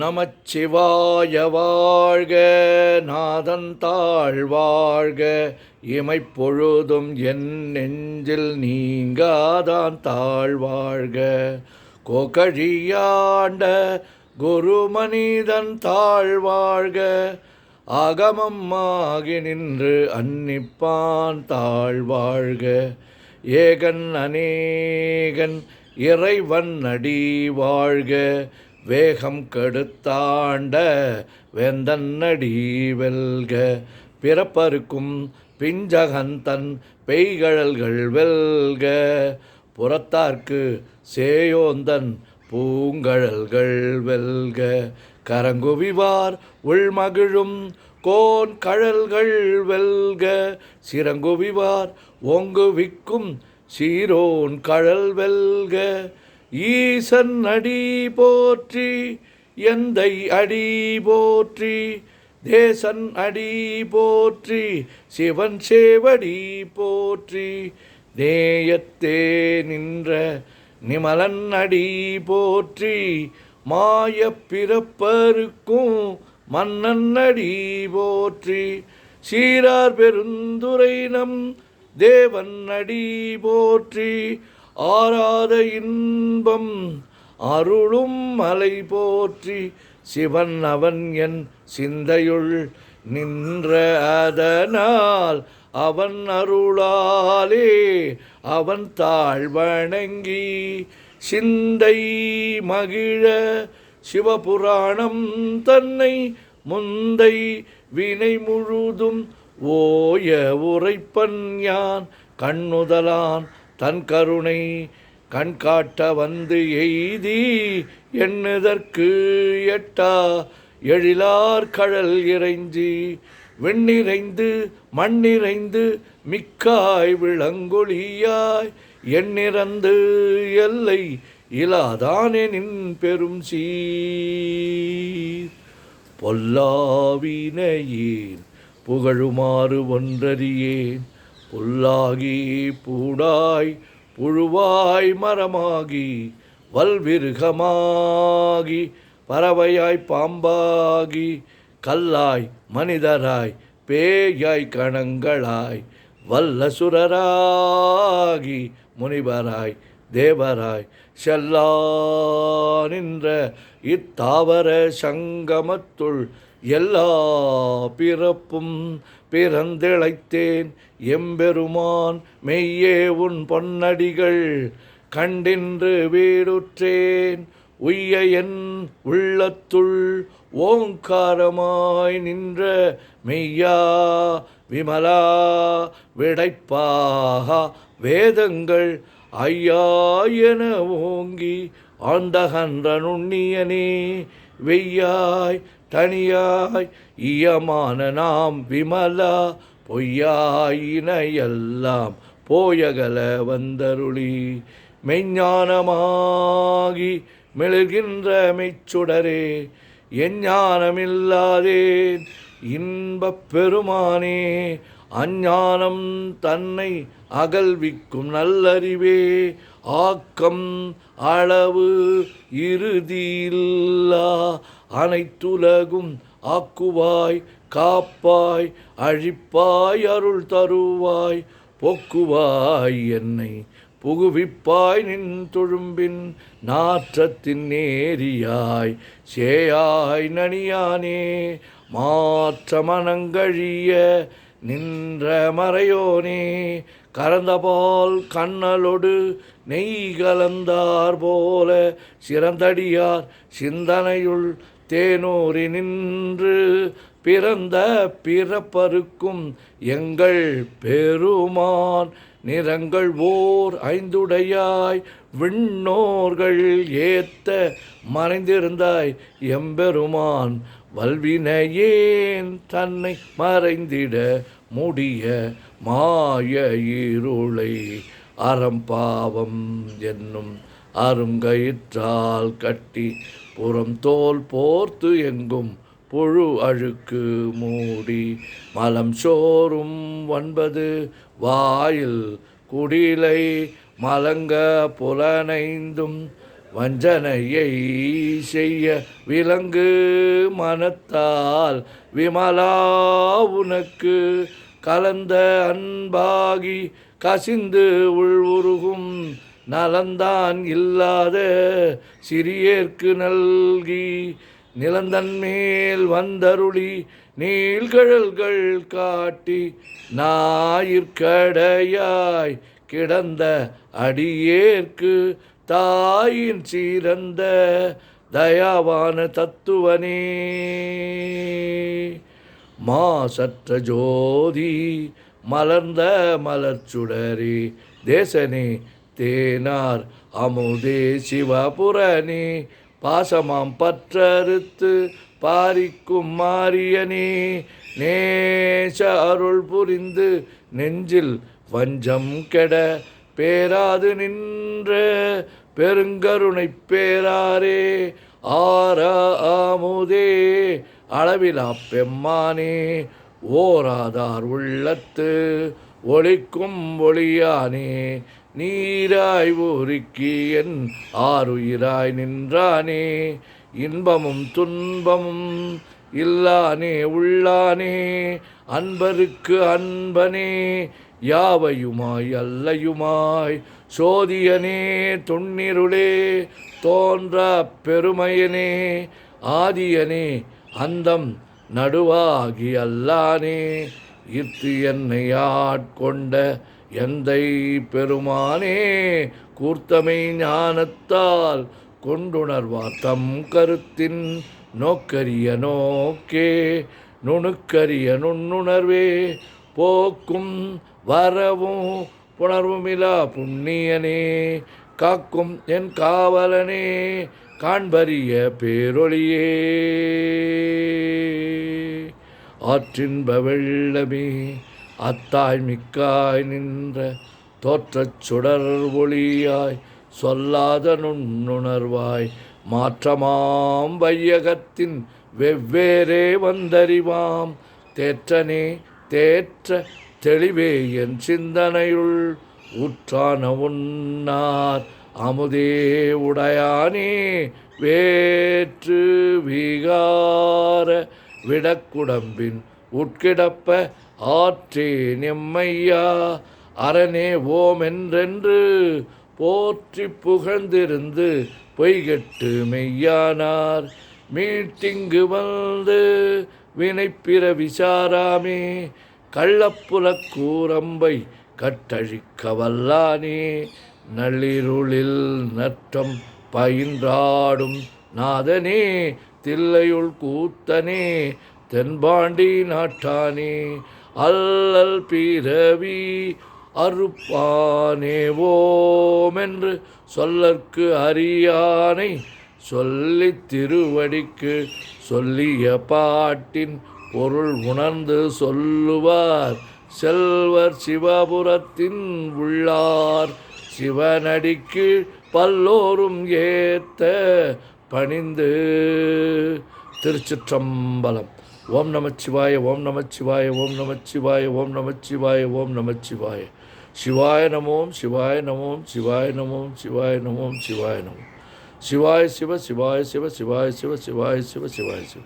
நமச்சிவாய வாழ்க, நாதந்தாள் வாழ்க, இமைப்பொழுதும் என் நெஞ்சில் நீங்காதான் தாழ்வாழ்க. கோகழியாண்ட குருமனிதன் தாழ்வாழ்க, ஆகமம் ஆகி நின்று அன்னிப்பான் தாழ்வாழ்க. ஏகன் அநேகன் இறைவன் அடி வாழ்க, வேகம் கெடுத்தாண்ட வேந்தன்னடி வெல்க. பிறப்பருக்கும் பிஞ்சகந்தன் பெய்கழல்கள் வெல்க, புறத்தார்க்கு சேயோந்தன் பூங்கழல்கள் வெல்க. கரங்குவிவார் உள்மகிழும் கோன் கழல்கள் வெல்க, சிறங்குவிவார் ஓங்குவிக்கும் சீரோன் கழல் வெல்க. ஈசன் அடி போற்றி, எந்தை அடி போற்றி, தேசன் அடி போற்றி, சிவன் சேவடி போற்றி. நேயத்தே நின்ற நிமலன் அடி போற்றி, மாயப் பிறப்பருக்கும் மன்னன் அடி போற்றி. சீரார் பெருந்துரை நம் தேவன் அடி போற்றி, ஆராத இன்பம் அருளும் மலை போற்றி. சிவன் அவன் என் சிந்தையுள் நின்ற அதனால், அவன் அருளாலே அவன் தாழ்வணங்கி சிந்தை மகிழ சிவபுராணம் தன்னை முந்தை வினை முழுதும் ஓய உரைப்பன் யான். கண்ணுதலான் தன் கருணை கண்காட்ட வந்து எய்தி, எண்ணுதற்கு எட்டா எழிலார் கழல் இறைஞ்சி. விண்ணிறைந்து மண்ணிறைந்து மிக்காய் விளங்கொழியாய், எண்ணிறந்து எல்லை இலாதானே நின் பெரும் சீர். பொல்லாவினையேன் புகழுமாறு ஒன்றறியேன், புல்லாகி பூடாய் புழுவாய் மரமாகி வல்விருகமாகி பறவையாய் பாம்பாகி கல்லாய் மனிதராய் பேயாய் கணங்களாய் வல்லசுரராகி முனிவராய் தேவராய் செல்லா நின்ற இத்தாவர சங்கமத்துள் எல்லா பிறப்பும் பிறந்திழைத்தேன். எம்பெருமான் மெய்யே உன் பொன்னடிகள் கண்டின்று வீடுற்றேன். உய்ய என் உள்ளத்துள் ஓங்காரமாய் நின்ற மெய்யா விமலா விடைப்பாக வேதங்கள் ஐயா என ஓங்கி ஆண்டகன்ற நுண்ணியனே. வெய்யாய் தனியாய் இயமான நாம் விமலா, பொய்யாயினையெல்லாம் போயகல வந்தருளி. மெஞ்ஞானமாகி மெழுகின்ற மெய்ச்சுடரே, எஞ்ஞானமில்லாதேன் இன்பப் பெருமானே. அஞ்ஞானம் தன்னை அகல்விக்கும் நல்லறிவே, ஆக்கம் அளவு இறுதியில்லா அனைத்துலகும் ஆக்குவாய் காப்பாய் அழிப்பாய் அருள் தருவாய். போக்குவாய் என்னை புகுவிப்பாய் நின் தொழும்பின் நாற்றத்தின் நேரியாய் சேயாய் நனியானே. மாற்ற மனங்கழிய நின்ற மறையோனே, கறந்தபால் கண்ணலொடு நெய் கலந்தார் போல சிறந்தடியார் சிந்தனையுள் தேனூரி நின்று பிறந்த பிறப்பருக்கும் எங்கள் பெருமான். நிறங்கள் ஓர் ஐந்துடையாய் விண்ணோர்கள் ஏத்த மறைந்திருந்தாய் எம்பெருமான். வல்வினையேன் தன்னை மறைந்திட முடிய மாய இருளை அறம்பாவம் என்னும் அருங்கயிற்றால் கட்டி புறம் தோல் போர்த்து எங்கும் புழு அழுக்கு மூடி. மலம் சோறும் 9 வாயில் குடிலை மலங்க புலனைந்தும் வஞ்சனையை செய்ய விலங்கு மனத்தால் விமலா உனக்கு கலந்த அன்பாகி கசிந்து உள்வுருகும் நலந்தான் இல்லாத சிறியேற்கு நல்கி நிலந்தன்மேல் வந்தருளி நீள்கழல்கள் காட்டி ஞாயிற்கடையாய் கிடந்த அடியேற்கு தாயின் சீரந்த தயாவான தத்துவனே மாசற்ற ஜோதி மலர்ந்த மலர்ச்சுடரே தேசனே தேனார் அமுதே சிவபுரனே பாசமாம் பற்றறுத்து பாரிக்கும் மாரியனே நேச அருள் புரிந்து நெஞ்சில் வஞ்சம் கெட பேராது நின்ற பெருங்கருணை பேராரே ஆமுதே அளவிலா பெம்மானே ஓராதார் உள்ளத்து ஒளிக்கும் ஒளியானே நீராய் ஊருக்கி என் ஆறுயிராய் நின்றானே இன்பமும் துன்பமும் இல்லானே உள்ளானே அன்பருக்கு அன்பனே யாவையுமாய் அல்லையுமாய் சோதியனே துண்ணிருளே தோன்ற பெருமையனே ஆதியனே அந்தம் நடுவாகி அல்லானே ஈர்த்து என்னை ஆட்கொண்ட எந்தை பெருமானே கூர்த்தமை ஞானத்தால் கொண்டுணர்வார் தம் கருத்தின் நோக்கரிய நோக்கே நுணுக்கரிய நுண்ணுணர்வே போக்கும் வரவும் புணர்வுமிலா புண்ணியனே காக்கும் என் காவலனே காண்பரிய பேரொளியே ஆற்றின்ப வெள்ளமே அத்தாய் மிக்காய் நின்ற தோற்றச் சுடர் ஒளியாய் சொல்லாத நுண்ணுணர்வாய் மாற்றமாம் வையகத்தின் வெவ்வேறே வந்தறிவாம் தேற்றனே தேற்ற தெளிவே என் சிந்தனையுள் ஊற்றான உன்னார் அமுதே உடையானே வேற்று விகார விடக்குடம்பின் உட்கிடப்ப ஆற்றே நெம்மையா அரணே ஓம் என்றென்று போற்றி புகழ்ந்திருந்து பொய்கெட்டு மெய்யானார் மீட்டிங்கு வந்து வினைப்பிற விசாராமே கள்ளப்புல கூரம்பை கட்டழிக்க வல்லானே நள்ளிருளில் நற்றம் பயின்றாடும் நாதனே தில்லையுள் கூத்தனே தென்பாண்டி நாட்டானே அல்லல் பிறவி அறுப்பானே ஓமென்று சொல்லற்கு அறியானை சொல்லி திருவடிக்கு சொல்லிய பாட்டின் பொருள் உணர்ந்து சொல்லுவார் செல்வர் சிவபுரத்தின் உள்ளார் சிவனடிக்கு பல்லோரும் ஏத்த பணிந்து. திருச்சிற்றம்பலம். ஓம் நமச்சிவாய ஓம் நமச்சிவாய ஓம் நமச்சிவாய ஓம் நமச்சிவாய ஓம் நமச்சிவாய. சிவாய நமோம் சிவாய நமோம் சிவாய நமோம் சிவாய நமோம் சிவாய நமோம். சிவாய சிவ சிவாய சிவ சிவாய சிவ சிவாய சிவ சிவாய சிவ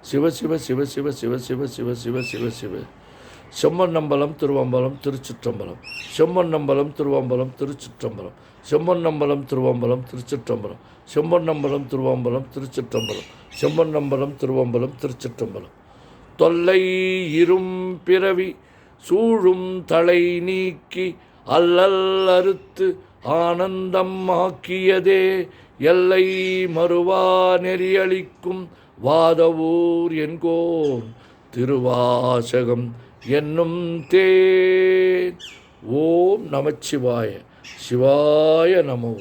சிவ சிவ சிவ சிவ சிவ சிவ சிவ சிவ சிவ சிவ. செம்மண்ணம்பலம் திருவம்பலம் திருச்சிற்றம்பலம். செம்மண்ணம்பலம் திருவம்பலம் திருச்சிற்றம்பலம். செம்மண்ணம்பலம் திருவம்பலம் திருச்சிற்றம்பலம். செம்மண்ணம்பலம் திருவம்பலம் திருச்சிற்றம்பலம். செம்மண்ணம்பலம் திருவம்பலம் திருச்சிற்றம்பலம். தொல்லை இரும் பிறவி சூழும் தலை நீக்கி அல்லல் அறுத்து ஆனந்தம் ஆக்கியதே எல்லை மறுவா நெறியளிக்கும் வாதவூர் என்கோன் திருவாசகம் என்னும் தேன். ஓம் நமச்சிவாய. சிவாய நமோ.